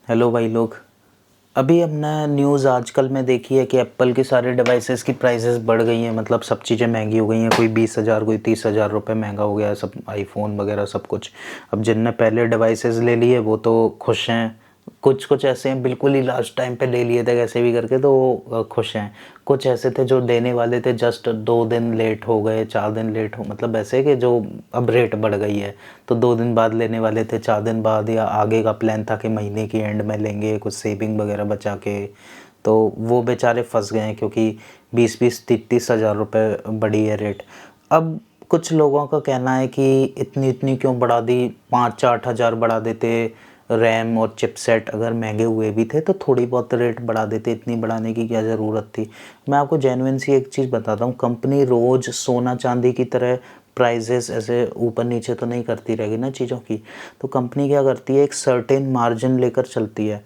Hello भाई लोग। अभी हमने न्यूज़ आजकल में देखी है कि एप्पल के सारे डिवाइसेस की प्राइसेस बढ़ गई हैं। मतलब सब चीज़ें महंगी हो गई हैं। कोई 20,000 कोई 30,000 रुपये महंगा हो गया है सब, आईफोन वगैरह सब कुछ। अब जिनने पहले डिवाइसेस ले लिए वो तो खुश हैं। कुछ कुछ ऐसे हैं बिल्कुल ही लास्ट टाइम पे ले लिए थे कैसे भी करके, तो वो खुश हैं। कुछ ऐसे थे जो देने वाले थे, जस्ट 2 दिन लेट हो गए, 4 दिन लेट हो, मतलब ऐसे कि जो अब रेट बढ़ गई है तो 2 दिन बाद लेने वाले थे, 4 दिन बाद, या आगे का प्लान था कि महीने की एंड में लेंगे कुछ सेविंग वगैरह बचा के। तो वो बेचारे फंस गए हैं क्योंकि 20-20 30-30 हज़ार रुपये बढ़ी है रेट। अब कुछ लोगों का कहना है कि इतनी इतनी क्यों बढ़ा दी, 5-8 हज़ार बढ़ा देते। रैम और चिपसेट अगर महंगे हुए भी थे तो थोड़ी बहुत रेट बढ़ा देते, इतनी बढ़ाने की क्या ज़रूरत थी। मैं आपको जेन्युइन सी एक चीज़ बताता हूँ, कंपनी रोज़ सोना चांदी की तरह प्राइजेस ऐसे ऊपर नीचे तो नहीं करती रहेगी ना चीज़ों की। तो कंपनी क्या करती है, एक सर्टेन मार्जिन लेकर चलती है।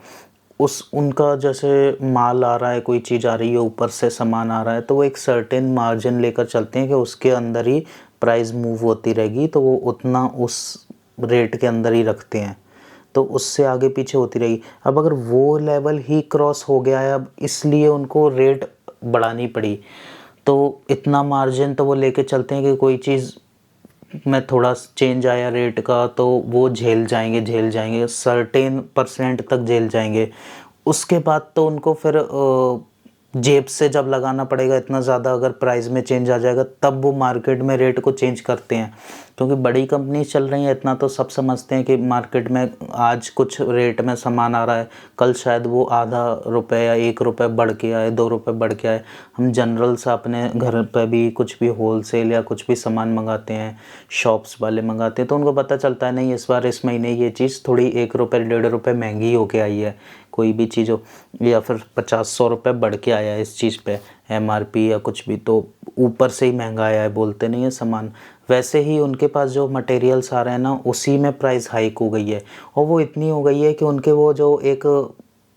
उस उनका जैसे माल आ रहा है, कोई चीज़ आ रही है, ऊपर से सामान आ रहा है, तो वो एक सर्टेन मार्जिन लेकर चलते हैं कि उसके अंदर ही प्राइस मूव होती रहेगी, तो वो उतना उस रेट के अंदर ही रखते हैं। तो उससे आगे पीछे होती रहेगी। अब अगर वो लेवल ही क्रॉस हो गया है, अब इसलिए उनको रेट बढ़ानी पड़ी। तो इतना मार्जिन तो वो लेके चलते हैं कि कोई चीज़ में थोड़ा चेंज आया रेट का तो वो झेल जाएंगे, सर्टेन परसेंट तक झेल जाएंगे। उसके बाद तो उनको फिर जेब से जब लगाना पड़ेगा इतना ज़्यादा, अगर प्राइस में चेंज आ जाएगा तब वो मार्केट में रेट को चेंज करते हैं। क्योंकि बड़ी कंपनी चल रही है, इतना तो सब समझते हैं कि मार्केट में आज कुछ रेट में सामान आ रहा है, कल शायद वो आधा रुपये या 1 रुपये बढ़ के आए, 2 रुपये बढ़ के आए। हम जनरल से अपने घर पर भी कुछ भी होलसेल या कुछ भी सामान मंगाते हैं, शॉप्स वाले मंगाते हैं, तो उनको पता चलता है नहीं इस बार इस महीने ये चीज़ थोड़ी 1 रुपये 1.5 रुपये महंगी होके आई है, कोई भी चीज़ हो, या फिर 50-100 रुपये बढ़ के आया है इस चीज़ पे एमआरपी या कुछ भी, तो ऊपर से ही महंगा आया है, बोलते नहीं है सामान। वैसे ही उनके पास जो मटेरियल्स आ रहे हैं ना, उसी में प्राइस हाइक हो गई है। और वो इतनी हो गई है कि उनके वो जो एक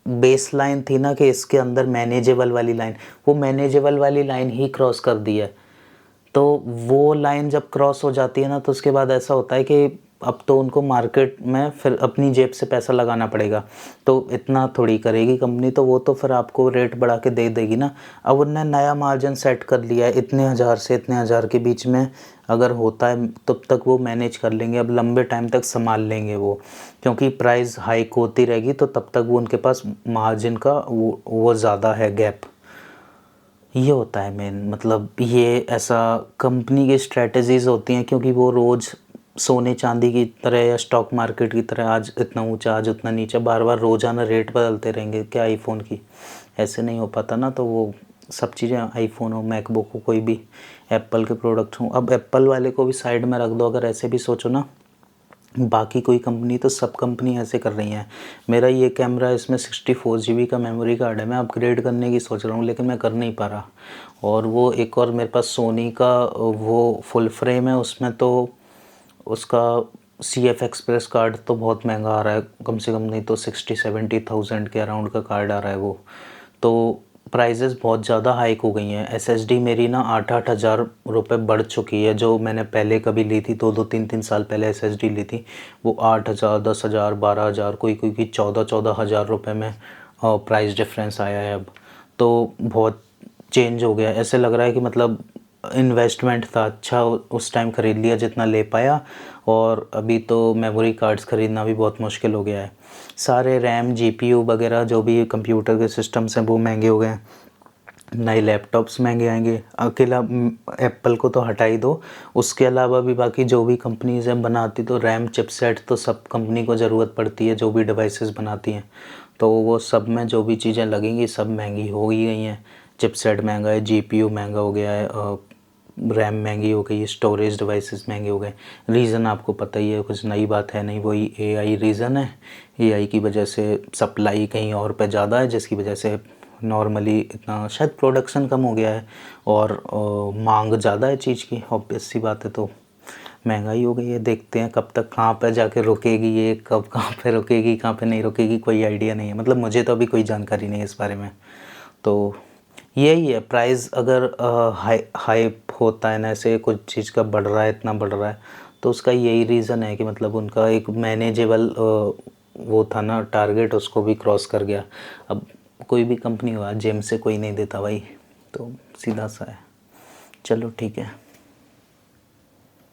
बेस लाइन थी ना कि इसके अंदर मैनेजेबल वाली लाइन, वो मैनेजेबल वाली लाइन ही क्रॉस कर दी है। तो वो लाइन जब क्रॉस हो जाती है ना, तो उसके बाद ऐसा होता है कि अब तो उनको मार्केट में फिर अपनी जेब से पैसा लगाना पड़ेगा। तो इतना थोड़ी करेगी कंपनी, तो वो तो फिर आपको रेट बढ़ा के दे देगी ना। अब उनने नया मार्जिन सेट कर लिया है, इतने हज़ार से इतने हज़ार के बीच में अगर होता है तब तक वो मैनेज कर लेंगे, अब लंबे टाइम तक संभाल लेंगे वो। क्योंकि प्राइस हाइक होती रहेगी तो तब तक वो उनके पास मार्जिन का वो ज़्यादा है गैप। ये होता है मेन, मतलब ये ऐसा कंपनी की स्ट्रेटजीज होती हैं, क्योंकि वो रोज़ सोने चांदी की तरह या स्टॉक मार्केट की तरह आज इतना ऊंचा आज उतना नीचा, बार बार रोज़ाना रेट बदलते रहेंगे क्या आईफोन की, ऐसे नहीं हो पाता ना। तो वो सब चीज़ें, आईफोन हो, मैकबुक हो, कोई भी एप्पल के प्रोडक्ट हों, अब एप्पल वाले को भी साइड में रख दो, अगर ऐसे भी सोचो ना, बाकी कोई कंपनी तो सब कंपनी ऐसे कर रही हैं। मेरा ये कैमरा, इसमें 64 GB का मेमोरी कार्ड है, मैं अपग्रेड करने की सोच रहा हूँ लेकिन मैं कर नहीं पा रहा। और वो एक और मेरे पास सोनी का वो फुल फ्रेम है, उसमें तो उसका CF एक्सप्रेस कार्ड तो बहुत महंगा आ रहा है, कम से कम नहीं तो 60-70 थाउजेंड के अराउंड का कार्ड आ रहा है वो। तो प्राइजेज़ बहुत ज़्यादा हाइक हो गई हैं। SSD मेरी ना 8-8 हज़ार रुपये बढ़ चुकी है, जो मैंने पहले कभी ली थी 2-2 3-3 साल पहले SSD ली थी, वो 8 हज़ार 10 हज़ार 12 हज़ार, कोई कोई की 14-14 हज़ार रुपये में प्राइस डिफरेंस आया है अब। तो बहुत चेंज हो गया, ऐसे लग रहा है कि मतलब इन्वेस्टमेंट था अच्छा, उस टाइम ख़रीद लिया जितना ले पाया, और अभी तो मेमोरी कार्ड्स ख़रीदना भी बहुत मुश्किल हो गया है। सारे रैम GPU वगैरह जो भी कंप्यूटर के सिस्टम्स हैं वो महंगे हो गए हैं, नए लैपटॉप्स महंगे आएंगे। अकेला एप्पल को तो हटा ही दो, उसके अलावा भी बाकी जो भी कंपनीज हैं बनाती, तो रैम चिपसेट तो सब कंपनी को ज़रूरत पड़ती है जो भी डिवाइसेस बनाती हैं, तो वो सब में जो भी चीज़ें लगेंगी सब महंगी हो ही गई हैं। चिपसेट महंगा है, GPU महंगा हो गया है, रैम महंगी हो गई, स्टोरेज डिवाइसेस महंगे हो गए। रीज़न आपको पता ही है, कुछ नई बात है नहीं, वही AI रीज़न है। AI की वजह से सप्लाई कहीं और पे ज़्यादा है, जिसकी वजह से नॉर्मली इतना शायद प्रोडक्शन कम हो गया है, और मांग ज़्यादा है चीज़ की, ऑब्वियस सी बात है। तो महंगाई हो गई है, देखते हैं कब तक कहाँ पे जाके रुकेगी ये, कब कहाँ पे रुकेगी कहाँ पे नहीं रुकेगी, कोई आइडिया नहीं है। मतलब मुझे तो अभी कोई जानकारी नहीं है इस बारे में। तो यही है, प्राइस अगर हाइप होता है ना, ऐसे कुछ चीज़ का बढ़ रहा है, इतना बढ़ रहा है, तो उसका यही रीज़न है कि मतलब उनका एक मैनेजेबल वो था ना टारगेट, उसको भी क्रॉस कर गया। अब कोई भी कंपनी हुआ जेम से कोई नहीं देता भाई, तो सीधा सा है। चलो ठीक है।